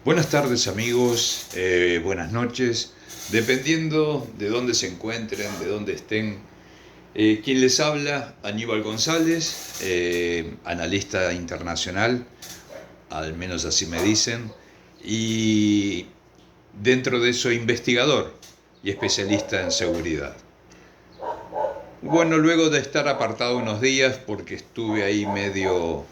Buenas tardes amigos, buenas noches, dependiendo de dónde se encuentren, de dónde estén. Quien les habla, Aníbal González, analista internacional, al menos así me dicen, y dentro de eso investigador y especialista en seguridad. Bueno, luego de estar apartado unos días porque estuve ahí medio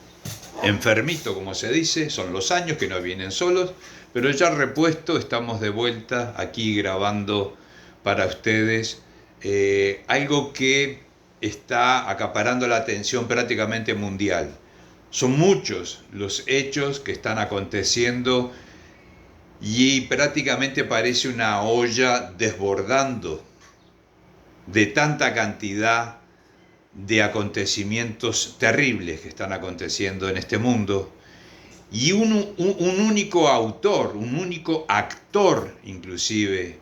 enfermito, como se dice, son los años que no vienen solos, pero ya repuesto, estamos de vuelta aquí grabando para ustedes algo que está acaparando la atención prácticamente mundial. Son muchos los hechos que están aconteciendo y prácticamente parece una olla desbordando de tanta cantidad de acontecimientos terribles que están aconteciendo en este mundo, y un único autor, un único actor inclusive,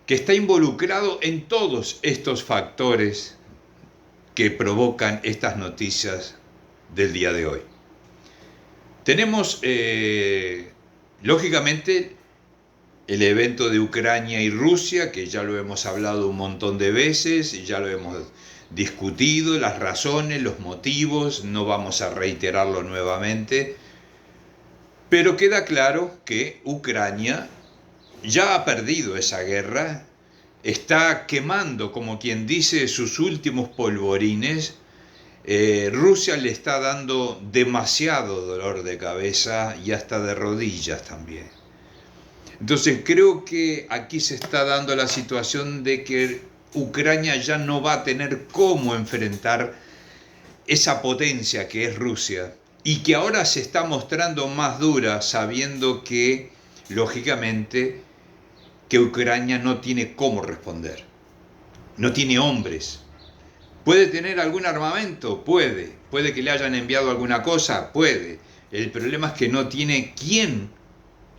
que está involucrado en todos estos factores que provocan estas noticias del día de hoy. Tenemos, lógicamente, el evento de Ucrania y Rusia, que ya lo hemos hablado un montón de veces, y ya lo hemos discutido, las razones, los motivos, no vamos a reiterarlo nuevamente, pero queda claro que Ucrania ya ha perdido esa guerra, está quemando, como quien dice, sus últimos polvorines. Rusia le está dando demasiado dolor de cabeza y hasta de rodillas también. Entonces creo que aquí se está dando la situación de que Ucrania ya no va a tener cómo enfrentar esa potencia que es Rusia y que ahora se está mostrando más dura, sabiendo que, lógicamente, que Ucrania no tiene cómo responder, no tiene hombres. ¿Puede tener algún armamento? Puede que le hayan enviado alguna cosa, puede. El problema es que no tiene quien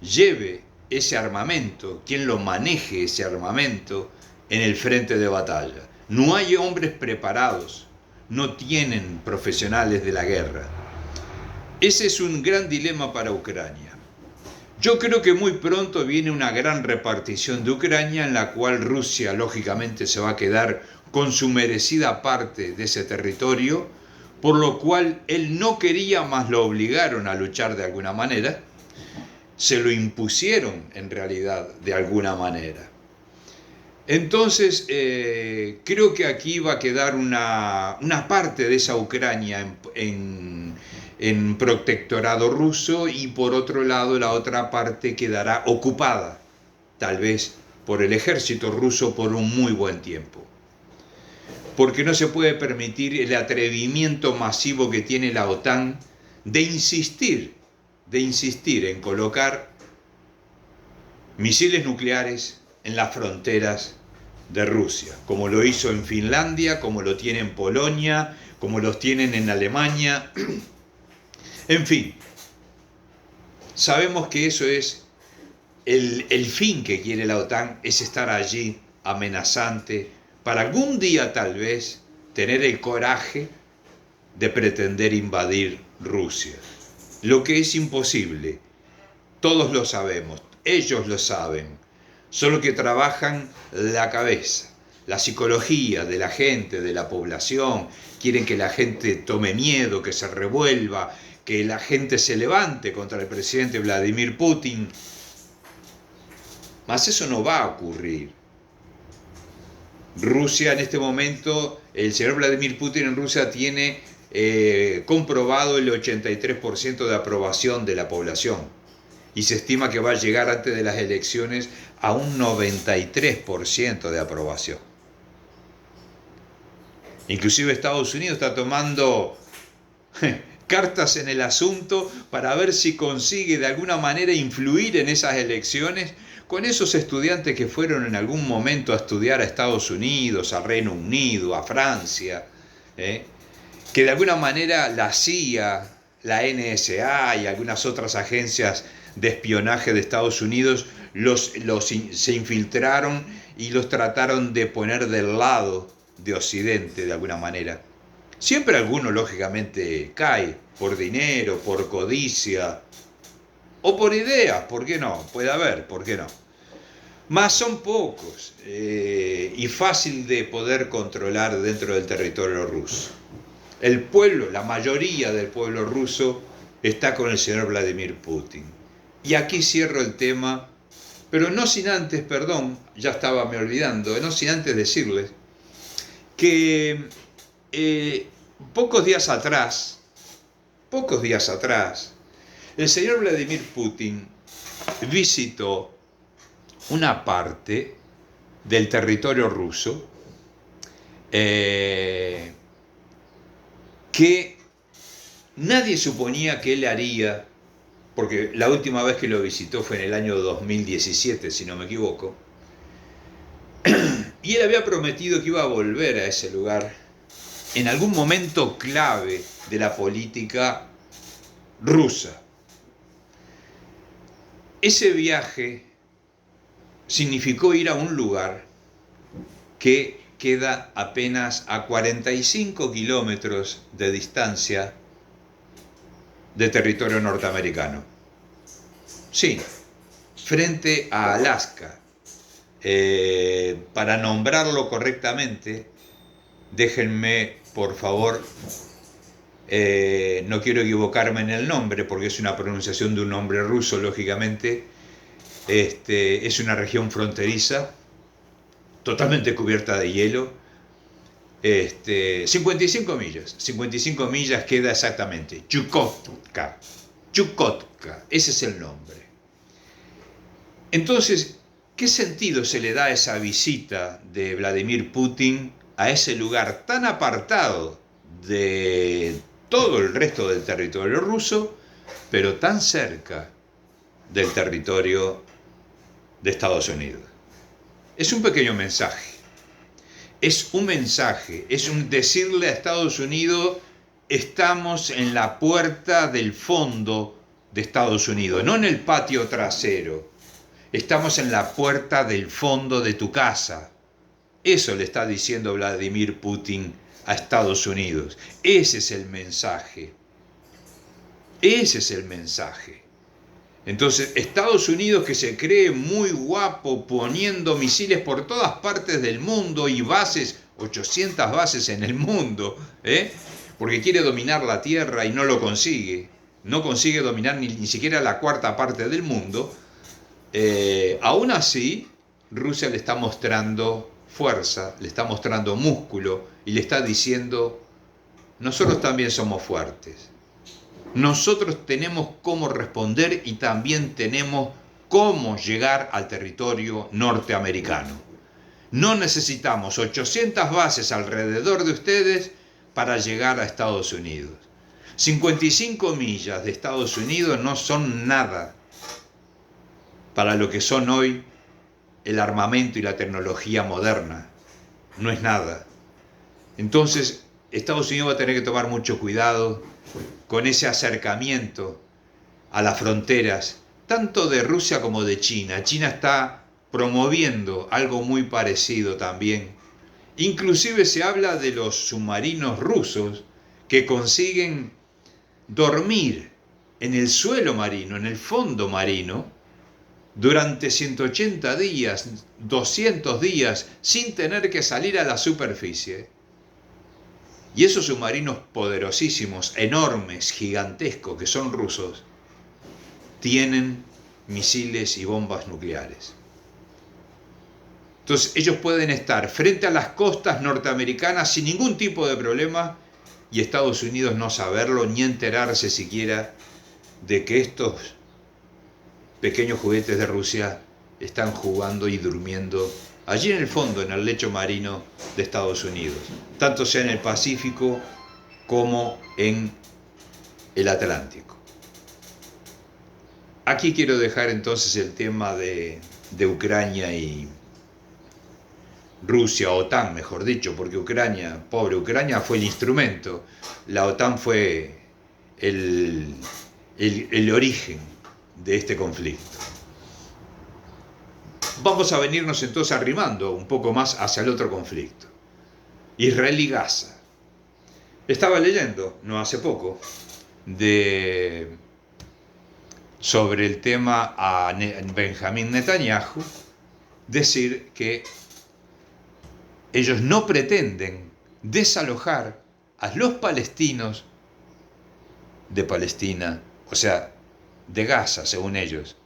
lleve ese armamento, quien lo maneje ese armamento en el frente de batalla. No hay hombres preparados, no tienen profesionales de la guerra. Ese es un gran dilema para Ucrania. Yo creo que muy pronto viene una gran repartición de Ucrania en la cual Rusia lógicamente se va a quedar con su merecida parte de ese territorio, por lo cual él no quería, más lo obligaron a luchar de alguna manera, se lo impusieron en realidad de alguna manera. Entonces, creo que aquí va a quedar una parte de esa Ucrania en protectorado ruso, y por otro lado la otra parte quedará ocupada, tal vez por el ejército ruso por un muy buen tiempo. Porque no se puede permitir el atrevimiento masivo que tiene la OTAN de insistir en colocar misiles nucleares en las fronteras de Rusia, como lo hizo en Finlandia, como lo tiene en Polonia, como los tienen en Alemania. En fin, sabemos que eso es el fin que quiere la OTAN, es estar allí amenazante para algún día tal vez tener el coraje de pretender invadir Rusia. Lo que es imposible, todos lo sabemos, ellos lo saben, solo que trabajan la cabeza, la psicología de la gente, de la población, quieren que la gente tome miedo, que se revuelva, que la gente se levante contra el presidente Vladimir Putin. Mas eso no va a ocurrir. Rusia en este momento, el señor Vladimir Putin en Rusia tiene comprobado el 83% de aprobación de la población, y se estima que va a llegar antes de las elecciones a un 93% de aprobación. Inclusive Estados Unidos está tomando cartas en el asunto para ver si consigue de alguna manera influir en esas elecciones con esos estudiantes que fueron en algún momento a estudiar a Estados Unidos, al Reino Unido, a Francia, que de alguna manera la CIA, la NSA y algunas otras agencias de espionaje de Estados Unidos se infiltraron y los trataron de poner del lado de Occidente de alguna manera. Siempre alguno lógicamente cae por dinero, por codicia, O por ideas, ¿por qué no? Puede haber, ¿por qué no? Más son pocos y fácil de poder controlar dentro del territorio ruso. El pueblo, la mayoría del pueblo ruso está con el señor Vladimir Putin. Y aquí cierro el tema, pero no sin antes, perdón, ya estaba me olvidando, no sin antes decirles que pocos días atrás, el señor Vladimir Putin visitó una parte del territorio ruso que nadie suponía que él haría, porque la última vez que lo visitó fue en el año 2017, si no me equivoco, y él había prometido que iba a volver a ese lugar en algún momento clave de la política rusa. Ese viaje significó ir a un lugar que queda apenas a 45 kilómetros de distancia de territorio norteamericano. Sí, frente a Alaska. Para nombrarlo correctamente, déjenme, por favor, no quiero equivocarme en el nombre porque es una pronunciación de un nombre ruso, lógicamente. Es una región fronteriza, totalmente cubierta de hielo. 55 millas queda exactamente. Chukotka, ese es el nombre. Entonces, ¿qué sentido se le da a esa visita de Vladimir Putin a ese lugar tan apartado de todo el resto del territorio ruso, pero tan cerca del territorio de Estados Unidos? Es un pequeño mensaje. Es un mensaje, es un decirle a Estados Unidos: estamos en la puerta del fondo de Estados Unidos, no en el patio trasero. Estamos en la puerta del fondo de tu casa. Eso le está diciendo Vladimir Putin a Estados Unidos. Ese es el mensaje. Ese es el mensaje. Entonces, Estados Unidos, que se cree muy guapo poniendo misiles por todas partes del mundo y bases, 800 bases en el mundo, porque quiere dominar la Tierra y no lo consigue. No consigue dominar ni siquiera la cuarta parte del mundo. Aún así, Rusia le está mostrando fuerza, le está mostrando músculo y le está diciendo: nosotros también somos fuertes. Nosotros tenemos cómo responder y también tenemos cómo llegar al territorio norteamericano. No necesitamos 800 bases alrededor de ustedes para llegar a Estados Unidos. 55 millas de Estados Unidos no son nada para lo que son hoy el armamento y la tecnología moderna. No es nada. Entonces, Estados Unidos va a tener que tomar mucho cuidado con ese acercamiento a las fronteras, tanto de Rusia como de China. China está promoviendo algo muy parecido también. Inclusive se habla de los submarinos rusos que consiguen dormir en el suelo marino, en el fondo marino, durante 180 días, 200 días, sin tener que salir a la superficie. Y esos submarinos poderosísimos, enormes, gigantescos, que son rusos, tienen misiles y bombas nucleares. Entonces ellos pueden estar frente a las costas norteamericanas sin ningún tipo de problema y Estados Unidos no saberlo ni enterarse siquiera de que estos pequeños juguetes de Rusia están jugando y durmiendo allí en el fondo, en el lecho marino de Estados Unidos, tanto sea en el Pacífico como en el Atlántico. Aquí quiero dejar entonces el tema de Ucrania y Rusia, OTAN, mejor dicho, porque Ucrania, pobre Ucrania, fue el instrumento. La OTAN fue el origen de este conflicto. Vamos a venirnos entonces arrimando un poco más hacia el otro conflicto. Israel y Gaza. Estaba leyendo, no hace poco, de sobre el tema a Benjamín Netanyahu, decir que ellos no pretenden desalojar a los palestinos de Palestina, o sea, de Gaza, según ellos.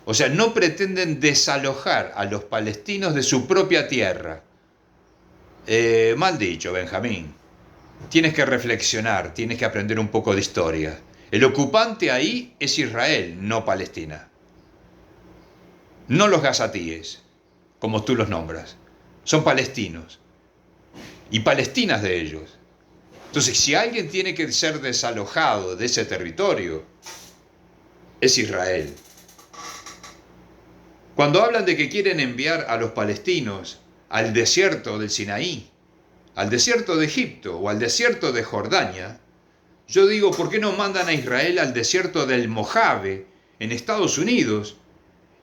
O sea, no pretenden desalojar a los palestinos de su propia tierra. Mal dicho, Benjamín. Tienes que reflexionar, tienes que aprender un poco de historia. El ocupante ahí es Israel, no Palestina. No los gazatíes, como tú los nombras. Son palestinos. Y palestinas de ellos. Entonces, si alguien tiene que ser desalojado de ese territorio, es Israel. Cuando hablan de que quieren enviar a los palestinos al desierto del Sinaí, al desierto de Egipto o al desierto de Jordania, yo digo, ¿por qué no mandan a Israel al desierto del Mojave, en Estados Unidos?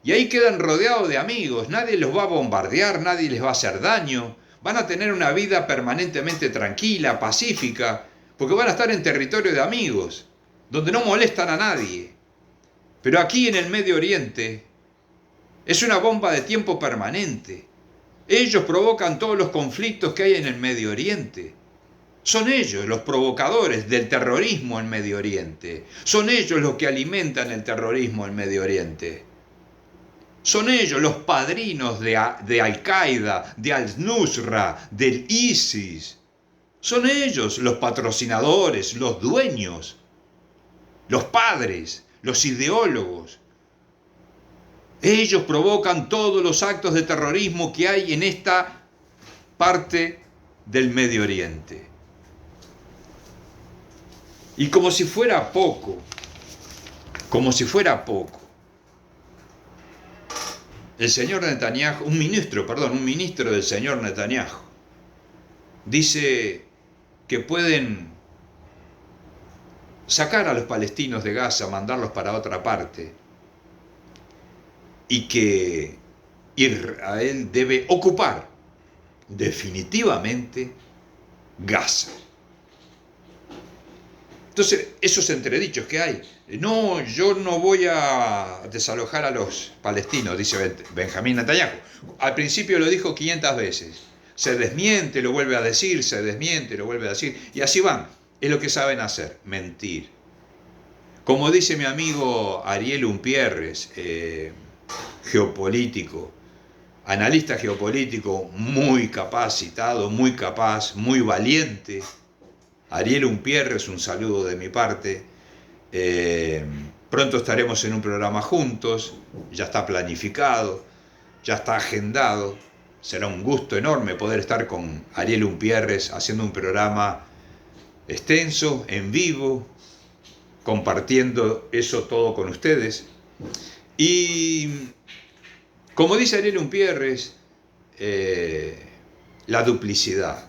Y ahí quedan rodeados de amigos, nadie los va a bombardear, nadie les va a hacer daño, van a tener una vida permanentemente tranquila, pacífica, porque van a estar en territorio de amigos, donde no molestan a nadie. Pero aquí en el Medio Oriente es una bomba de tiempo permanente. Ellos provocan todos los conflictos que hay en el Medio Oriente. Son ellos los provocadores del terrorismo en Medio Oriente. Son ellos los que alimentan el terrorismo en Medio Oriente. Son ellos los padrinos de Al-Qaeda, de Al-Nusra, del ISIS. Son ellos los patrocinadores, los dueños, los padres, los ideólogos. Ellos provocan todos los actos de terrorismo que hay en esta parte del Medio Oriente. Y como si fuera poco, el señor Netanyahu, un ministro del señor Netanyahu, dice que pueden sacar a los palestinos de Gaza, mandarlos para otra parte, y que Israel debe ocupar definitivamente Gaza. Entonces, esos entredichos que hay, no, yo no voy a desalojar a los palestinos, dice Benjamín Netanyahu. Al principio lo dijo 500 veces, se desmiente, lo vuelve a decir, se desmiente, lo vuelve a decir, y así van, es lo que saben hacer, mentir. Como dice mi amigo Ariel Umpierres, geopolítico, analista geopolítico muy capacitado, muy capaz, muy valiente. Ariel Umpierres, un saludo de mi parte. Pronto estaremos en un programa juntos, ya está planificado, ya está agendado. Será un gusto enorme poder estar con Ariel Umpierres haciendo un programa extenso, en vivo, compartiendo eso todo con ustedes. Y como dice Ariel Umpierres, la duplicidad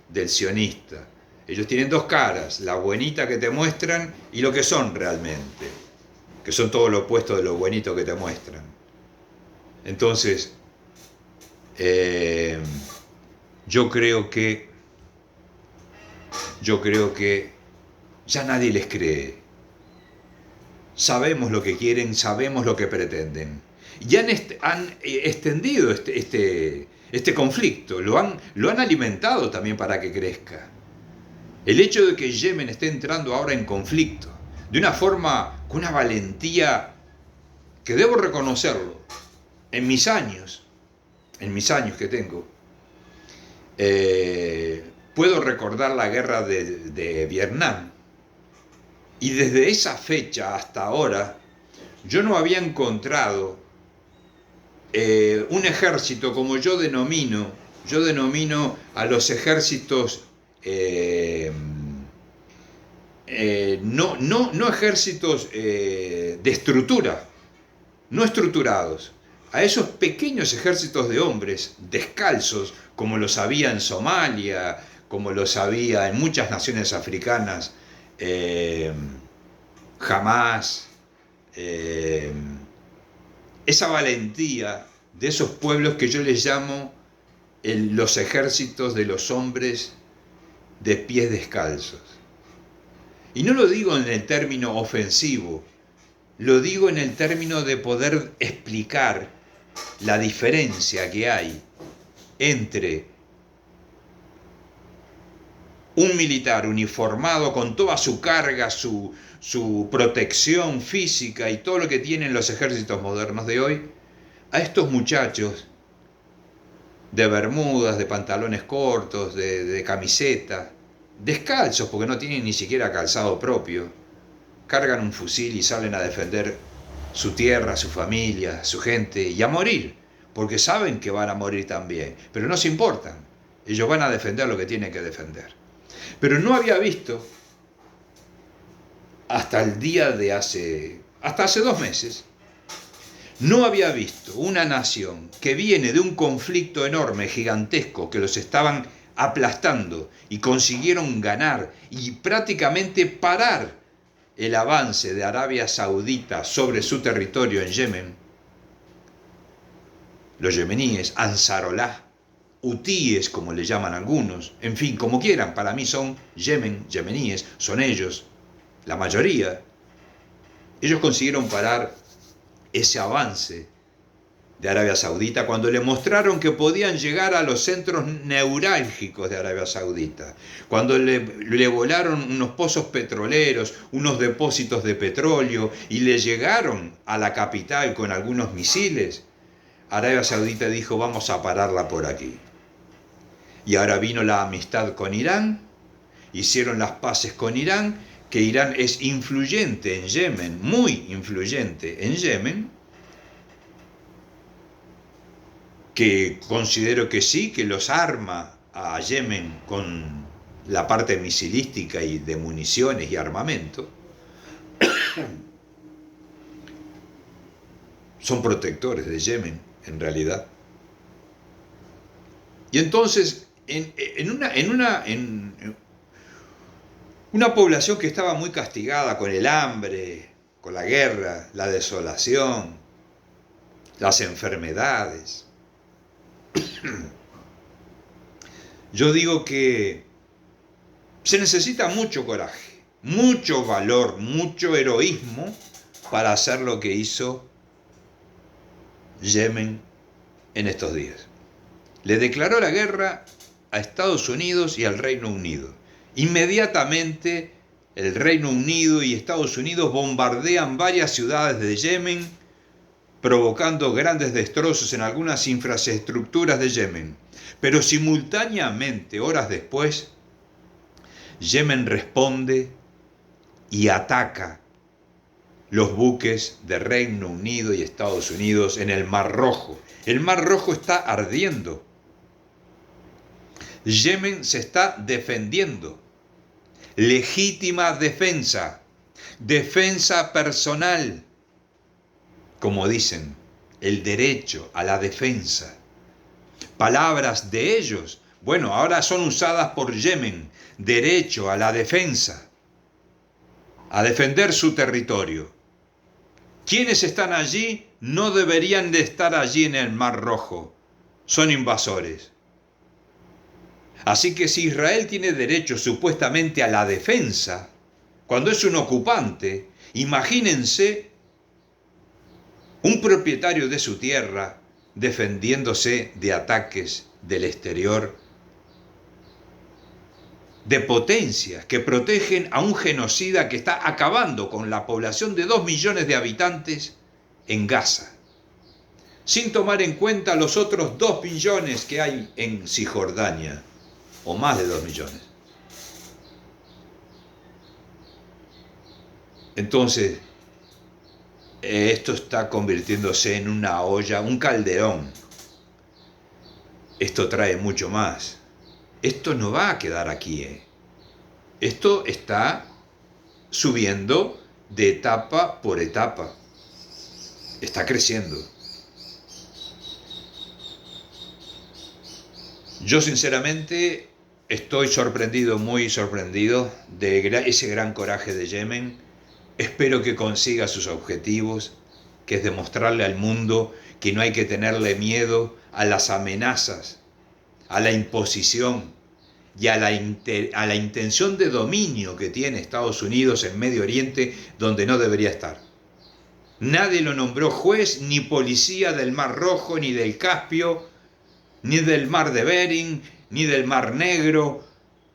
del sionista. Ellos tienen dos caras, la buenita que te muestran y lo que son realmente, que son todo lo opuesto de lo buenito que te muestran. Entonces, yo creo que ya nadie les cree. Sabemos lo que quieren, sabemos lo que pretenden. Y han extendido este conflicto, lo han alimentado también para que crezca. El hecho de que Yemen esté entrando ahora en conflicto, de una forma, con una valentía que debo reconocerlo, en mis años que tengo, puedo recordar la guerra de Vietnam, y desde esa fecha hasta ahora, yo no había encontrado un ejército como yo denomino a los ejércitos, no ejércitos de estructura, no estructurados, a esos pequeños ejércitos de hombres descalzos, como los había en Somalia, como los había en muchas naciones africanas, Hamas, esa valentía de esos pueblos que yo les llamo los ejércitos de los hombres de pies descalzos. Y no lo digo en el término ofensivo, lo digo en el término de poder explicar la diferencia que hay entre un militar uniformado con toda su carga, su protección física y todo lo que tienen los ejércitos modernos de hoy, a estos muchachos de bermudas, de pantalones cortos, de camiseta, descalzos porque no tienen ni siquiera calzado propio, cargan un fusil y salen a defender su tierra, su familia, su gente y a morir, porque saben que van a morir también, pero no se importan, ellos van a defender lo que tienen que defender. Pero no había visto hasta el día de hasta hace 2 meses, no había visto una nación que viene de un conflicto enorme, gigantesco, que los estaban aplastando y consiguieron ganar y prácticamente parar el avance de Arabia Saudita sobre su territorio en Yemen. Los yemeníes, Ansarollah, hutíes como le llaman algunos, en fin, como quieran, para mí son yemeníes, son ellos, la mayoría. Ellos consiguieron parar ese avance de Arabia Saudita cuando le mostraron que podían llegar a los centros neurálgicos de Arabia Saudita, cuando le volaron unos pozos petroleros, unos depósitos de petróleo y le llegaron a la capital con algunos misiles. Arabia Saudita dijo, vamos a pararla por aquí. Y ahora vino la amistad con Irán, hicieron las paces con Irán, que Irán es influyente en Yemen, muy influyente en Yemen, que considero que sí, que los arma a Yemen con la parte misilística y de municiones y armamento. Son protectores de Yemen, en realidad. Y entonces, en una población que estaba muy castigada con el hambre, con la guerra, la desolación, las enfermedades, yo digo que se necesita mucho coraje, mucho valor, mucho heroísmo para hacer lo que hizo Yemen en estos días. Le declaró la guerra a Estados Unidos y al Reino Unido. Inmediatamente el Reino Unido y Estados Unidos bombardean varias ciudades de Yemen, provocando grandes destrozos en algunas infraestructuras de Yemen. Pero simultáneamente, horas después, Yemen responde y ataca los buques de Reino Unido y Estados Unidos en el Mar Rojo. El Mar Rojo está ardiendo. Yemen se está defendiendo. Legítima defensa. Defensa personal. Como dicen, el derecho a la defensa. Palabras de ellos, bueno, ahora son usadas por Yemen. Derecho a la defensa. A defender su territorio. Quienes están allí no deberían de estar allí en el Mar Rojo. Son invasores. Así que si Israel tiene derecho supuestamente a la defensa, cuando es un ocupante, imagínense un propietario de su tierra defendiéndose de ataques del exterior, de potencias que protegen a un genocida que está acabando con la población de 2 millones de habitantes en Gaza, sin tomar en cuenta los otros 2 millones que hay en Cisjordania, o más de 2 millones. Entonces, esto está convirtiéndose en una olla, un calderón. Esto trae mucho más. Esto no va a quedar aquí. Esto está subiendo de etapa por etapa. Está creciendo. Yo sinceramente estoy sorprendido, muy sorprendido de ese gran coraje de Yemen. Espero que consiga sus objetivos, que es demostrarle al mundo que no hay que tenerle miedo a las amenazas, a la imposición y a la intención de dominio que tiene Estados Unidos en Medio Oriente, donde no debería estar. Nadie lo nombró juez ni policía del Mar Rojo, ni del Caspio, ni del Mar de Bering, ni del Mar Negro,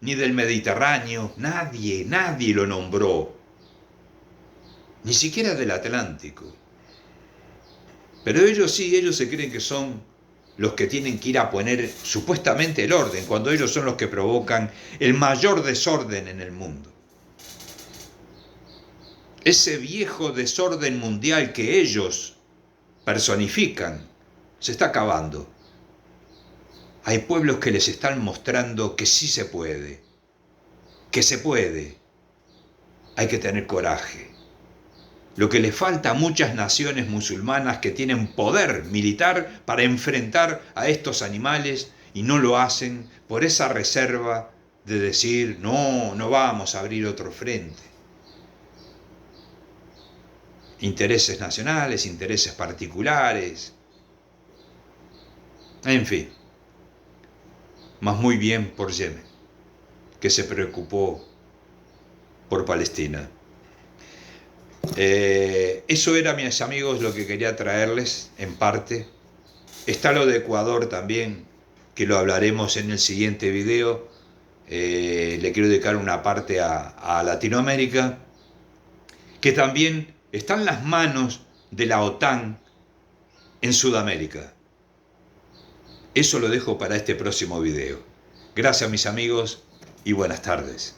ni del Mediterráneo. Nadie lo nombró. Ni siquiera del Atlántico. Pero ellos sí, ellos se creen que son los que tienen que ir a poner supuestamente el orden, cuando ellos son los que provocan el mayor desorden en el mundo. Ese viejo desorden mundial que ellos personifican se está acabando. Hay pueblos que les están mostrando que sí se puede, que se puede. Hay que tener coraje. Lo que le falta a muchas naciones musulmanas que tienen poder militar para enfrentar a estos animales y no lo hacen por esa reserva de decir, no vamos a abrir otro frente. Intereses nacionales, intereses particulares, en fin. Mas muy bien por Yemen, que se preocupó por Palestina. Eso era, mis amigos, lo que quería traerles en parte. Está lo de Ecuador también, que lo hablaremos en el siguiente video. Le quiero dedicar una parte a Latinoamérica, que también está en las manos de la OTAN en Sudamérica. Eso lo dejo para este próximo video. Gracias, mis amigos, y buenas tardes.